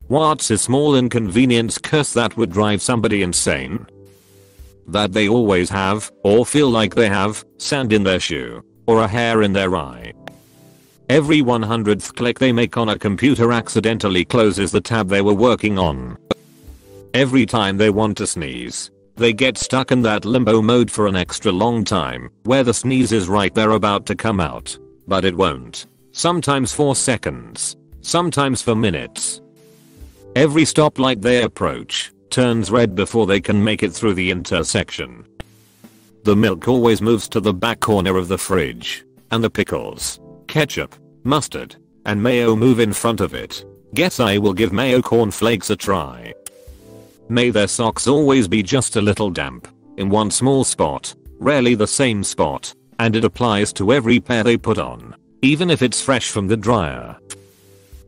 What's a small inconvenience curse that would drive somebody insane? That they always have, or feel like they have, sand in their shoe, or a hair in their eye. Every 100th click they make on a computer accidentally closes the tab they were working on. Every time they want to sneeze, they get stuck in that limbo mode for an extra long time, where the sneeze is right there about to come out, but it won't. Sometimes for seconds, sometimes for minutes. Every stoplight they approach turns red before they can make it through the intersection. The milk always moves to the back corner of the fridge, and the pickles, ketchup, mustard, and mayo move in front of it. Guess I will give mayo cornflakes a try. May their socks always be just a little damp, in one small spot, rarely the same spot, and it applies to every pair they put on, even if it's fresh from the dryer.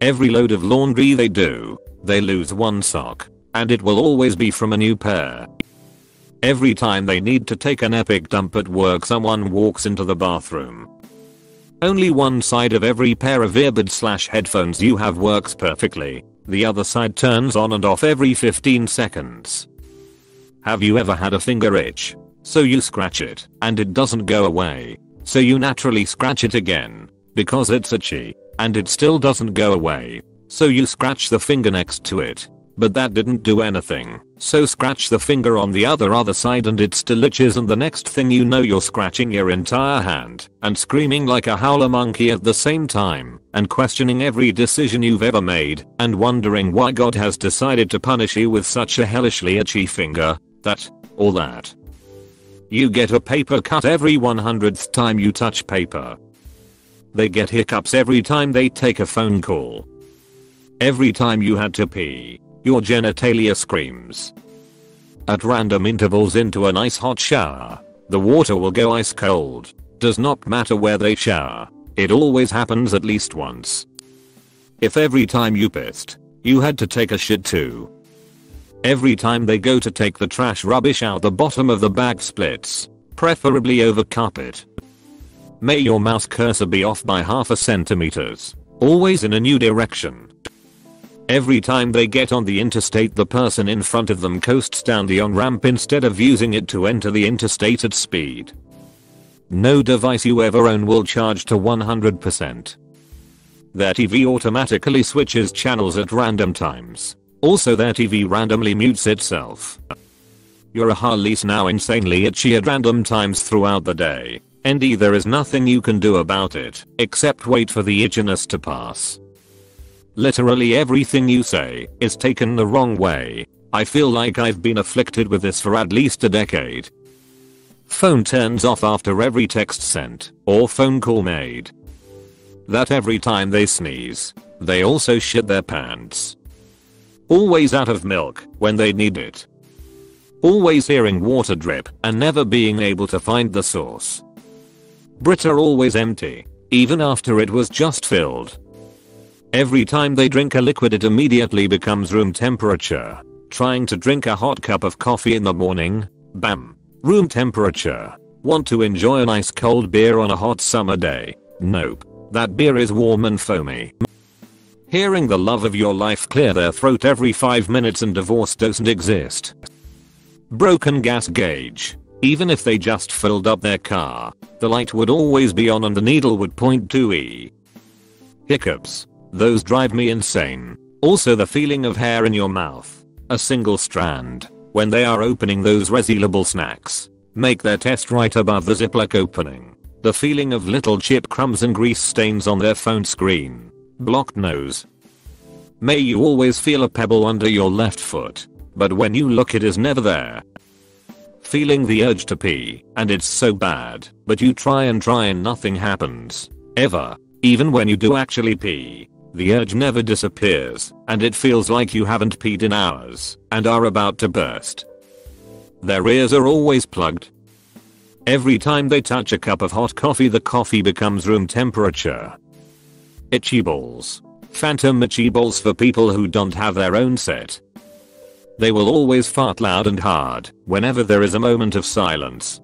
Every load of laundry they do, they lose one sock, and it will always be from a new pair. Every time they need to take an epic dump at work, someone walks into the bathroom. Only one side of every pair of earbuds/headphones you have works perfectly. The other side turns on and off every 15 seconds. Have you ever had a finger itch? So you scratch it, and it doesn't go away. So you naturally scratch it again, because it's itchy, and it still doesn't go away. So you scratch the finger next to it. But that didn't do anything, so scratch the finger on the other side and it still itches, and the next thing you know you're scratching your entire hand and screaming like a howler monkey at the same time and questioning every decision you've ever made and wondering why God has decided to punish you with such a hellishly itchy finger. All that. You get a paper cut every 100th time you touch paper. They get hiccups every time they take a phone call. Every time you had to pee, your genitalia screams. At random intervals into an ice hot shower, the water will go ice cold. Does not matter where they shower, it always happens at least once. If every time you pissed, you had to take a shit too. Every time they go to take the trash rubbish out, the bottom of the bag splits, preferably over carpet. May your mouse cursor be off by half a centimeters, always in a new direction. Every time they get on the interstate, the person in front of them coasts down the on-ramp instead of using it to enter the interstate at speed. No device you ever own will charge to 100%. Their TV automatically switches channels at random times. Also, their TV randomly mutes itself. Your Harley's now insanely itchy at random times throughout the day, and there is nothing you can do about it except wait for the itchiness to pass. Literally everything you say is taken the wrong way. I feel like I've been afflicted with this for at least a decade. Phone turns off after every text sent or phone call made. That every time they sneeze, they also shit their pants. Always out of milk when they need it. Always hearing water drip and never being able to find the source. Brita always empty, even after it was just filled. Every time they drink a liquid, it immediately becomes room temperature. Trying to drink a hot cup of coffee in the morning, bam, room temperature. Want to enjoy an ice cold beer on a hot summer day? Nope, that beer is warm and foamy. Hearing the love of your life clear their throat every 5 minutes and divorce doesn't exist. Broken gas gauge. Even if they just filled up their car, the light would always be on and the needle would point to E. Hiccups. Those drive me insane. Also the feeling of hair in your mouth, a single strand, when they are opening those resealable snacks. Make their test right above the Ziploc opening. The feeling of little chip crumbs and grease stains on their phone screen. Blocked nose. May you always feel a pebble under your left foot, but when you look it is never there. Feeling the urge to pee, and it's so bad, but you try and nothing happens. Ever. Even when you do actually pee, the urge never disappears, and it feels like you haven't peed in hours and are about to burst. Their ears are always plugged. Every time they touch a cup of hot coffee, the coffee becomes room temperature. Itchy balls. Phantom itchy balls for people who don't have their own set. They will always fart loud and hard whenever there is a moment of silence.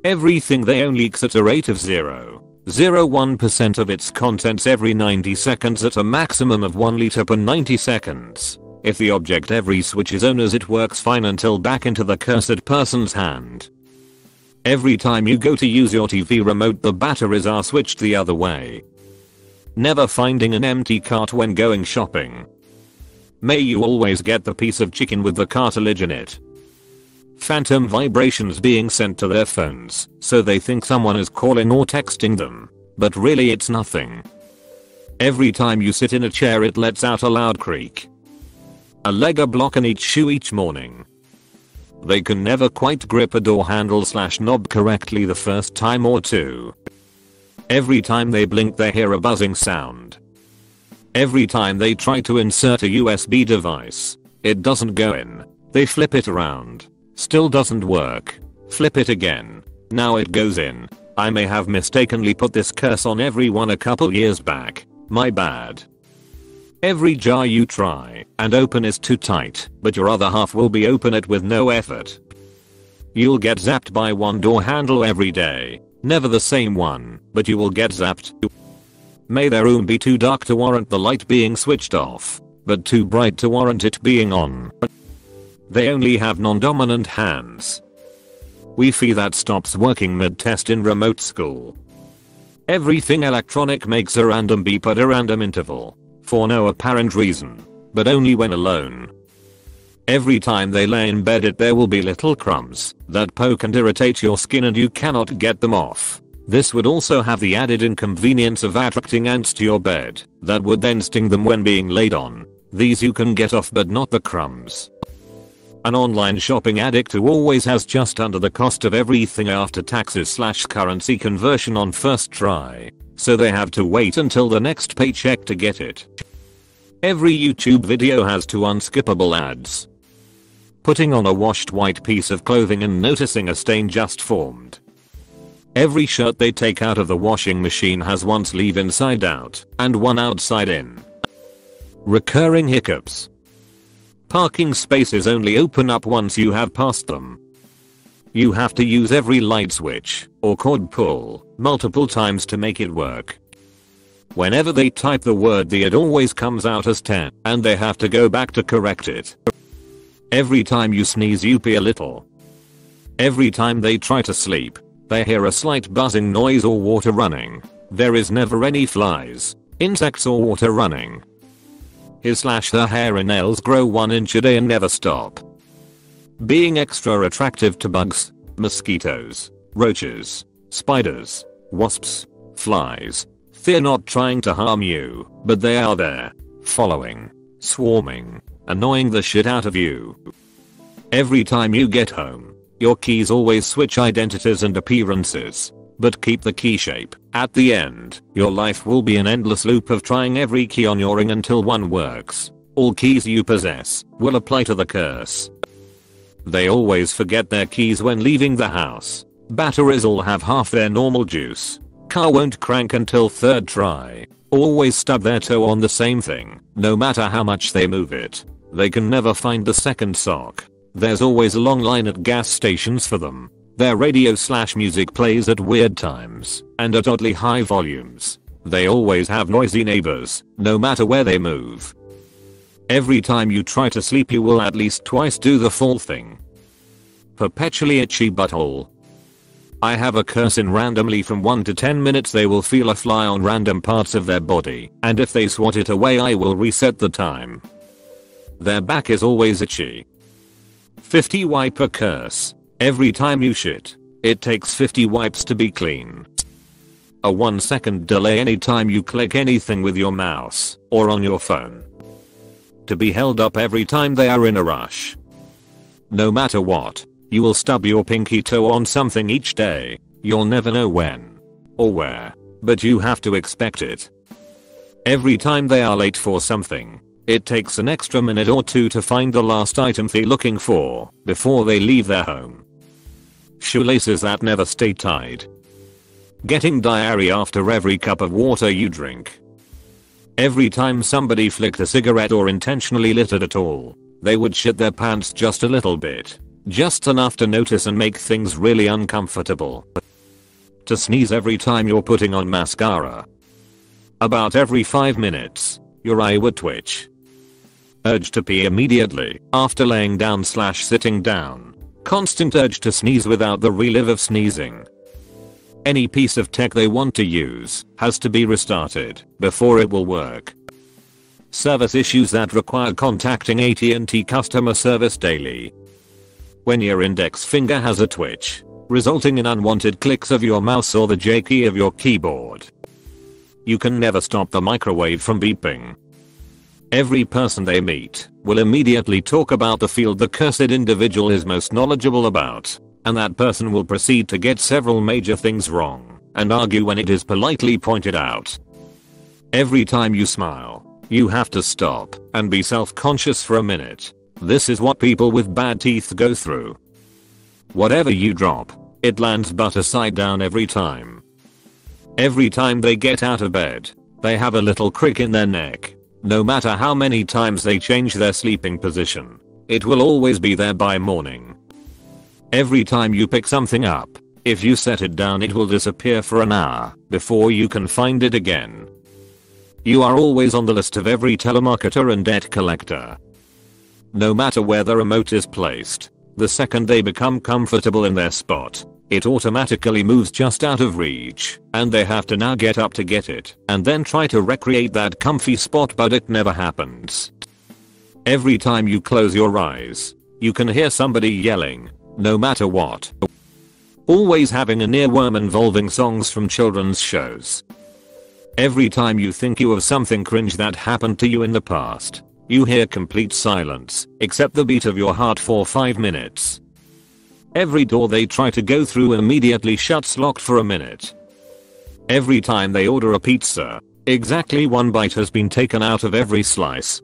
Everything they own leaks at a rate of 0. 0.01% of its contents every 90 seconds at a maximum of 1 liter per 90 seconds. If the object ever switches owners, it works fine until back into the cursed person's hand. Every time you go to use your TV remote, the batteries are switched the other way. Never finding an empty cart when going shopping. May you always get the piece of chicken with the cartilage in it. Phantom vibrations being sent to their phones, so they think someone is calling or texting them, but really it's nothing. Every time you sit in a chair, it lets out a loud creak. A leg, a block in each shoe each morning. They can never quite grip a door handle / knob correctly the first time or two. Every time they blink, they hear a buzzing sound. Every time they try to insert a USB device, it doesn't go in. They flip it around. Still doesn't work. Flip it again. Now it goes in. I may have mistakenly put this curse on everyone a couple years back. My bad. Every jar you try and open is too tight, but your other half will be open it with no effort. You'll get zapped by one door handle every day. Never the same one, but you will get zapped. May their room be too dark to warrant the light being switched off, but too bright to warrant it being on. They only have non-dominant hands. Wi-Fi that stops working mid-test in remote school. Everything electronic makes a random beep at a random interval. For no apparent reason, but only when alone. Every time they lay in bed, there will be little crumbs that poke and irritate your skin and you cannot get them off. This would also have the added inconvenience of attracting ants to your bed that would then sting them when being laid on. These you can get off, but not the crumbs. An online shopping addict who always has just under the cost of everything after taxes / currency conversion on first try. So they have to wait until the next paycheck to get it. Every YouTube video has 2 unskippable ads. Putting on a washed white piece of clothing and noticing a stain just formed. Every shirt they take out of the washing machine has 1 sleeve inside out and 1 outside in. Recurring hiccups. Parking spaces only open up once you have passed them. You have to use every light switch or cord pull multiple times to make it work. Whenever they type the word "the," it always comes out as 10 and they have to go back to correct it. Every time you sneeze, you pee a little. Every time they try to sleep, they hear a slight buzzing noise or water running. There is never any flies, insects or water running. His/her hair and nails grow 1 inch a day and never stop. Being extra attractive to bugs, mosquitoes, roaches, spiders, wasps, flies. They're not trying to harm you, but they are there, following, swarming, annoying the shit out of you. Every time you get home, your keys always switch identities and appearances, but keep the key shape. At the end, your life will be an endless loop of trying every key on your ring until one works. All keys you possess will apply to the curse. They always forget their keys when leaving the house. Batteries all have half their normal juice. Car won't crank until 3rd try. Always stub their toe on the same thing, no matter how much they move it. They can never find the 2nd sock. There's always a long line at gas stations for them. Their radio/music plays at weird times and at oddly high volumes. They always have noisy neighbors, no matter where they move. Every time you try to sleep, you will at least twice do the full thing. Perpetually itchy butthole. I have a curse in randomly from 1 to 10 minutes they will feel a fly on random parts of their body, and if they swat it away I will reset the time. Their back is always itchy. 50 wiper curse. Every time you shit, it takes 50 wipes to be clean. A 1-second delay anytime you click anything with your mouse or on your phone. To be held up every time they are in a rush. No matter what, you will stub your pinky toe on something each day. You'll never know when or where, but you have to expect it. Every time they are late for something, it takes an extra minute or 2 to find the last item they're looking for before they leave their home. Shoelaces that never stay tied. Getting diarrhea after every cup of water you drink. Every time somebody flicked a cigarette or intentionally littered at all, they would shit their pants just a little bit. Just enough to notice and make things really uncomfortable. to sneeze every time you're putting on mascara. About every 5 minutes, your eye would twitch. Urge to pee immediately after laying down / sitting down. Constant urge to sneeze without the relief of sneezing. Any piece of tech they want to use has to be restarted before it will work. Service issues that require contacting AT&T customer service daily. When your index finger has a twitch, resulting in unwanted clicks of your mouse or the J key of your keyboard. You can never stop the microwave from beeping. Every person they meet will immediately talk about the field the cursed individual is most knowledgeable about, and that person will proceed to get several major things wrong and argue when it is politely pointed out. Every time you smile, you have to stop and be self-conscious for a minute. This is what people with bad teeth go through. Whatever you drop, it lands butter side down every time. Every time they get out of bed, they have a little crick in their neck. No matter how many times they change their sleeping position, it will always be there by morning. Every time you pick something up, if you set it down it will disappear for an hour before you can find it again. You are always on the list of every telemarketer and debt collector. No matter where the remote is placed, the second they become comfortable in their spot, it automatically moves just out of reach, and they have to now get up to get it, and then try to recreate that comfy spot, but it never happens. Every time you close your eyes, you can hear somebody yelling, no matter what. Always having an earworm involving songs from children's shows. Every time you think you have something cringe that happened to you in the past, you hear complete silence, except the beat of your heart for 5 minutes. Every door they try to go through immediately shuts locked for a minute. Every time they order a pizza, exactly 1 bite has been taken out of every slice.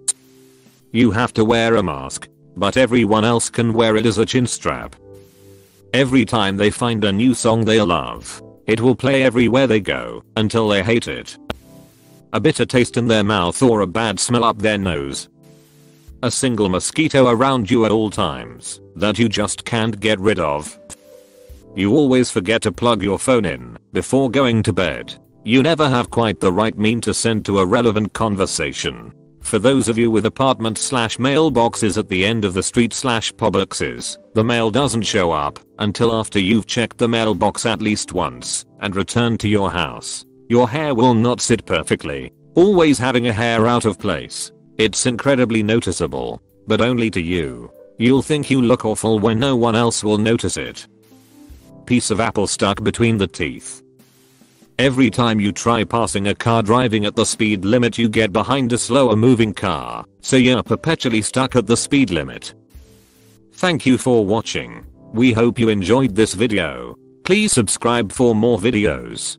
You have to wear a mask, but everyone else can wear it as a chin strap. Every time they find a new song they love, it will play everywhere they go until they hate it. A bitter taste in their mouth or a bad smell up their nose. A single mosquito around you at all times that you just can't get rid of. You always forget to plug your phone in before going to bed. You never have quite the right meme to send to a relevant conversation. For those of you with apartment/mailboxes at the end of the street/Publixes, the mail doesn't show up until after you've checked the mailbox at least once and returned to your house. Your hair will not sit perfectly, always having a hair out of place. It's incredibly noticeable, but only to you. You'll think you look awful when no one else will notice it. Piece of apple stuck between the teeth. Every time you try passing a car driving at the speed limit, you get behind a slower moving car, so you're perpetually stuck at the speed limit. Thank you for watching. We hope you enjoyed this video. Please subscribe for more videos.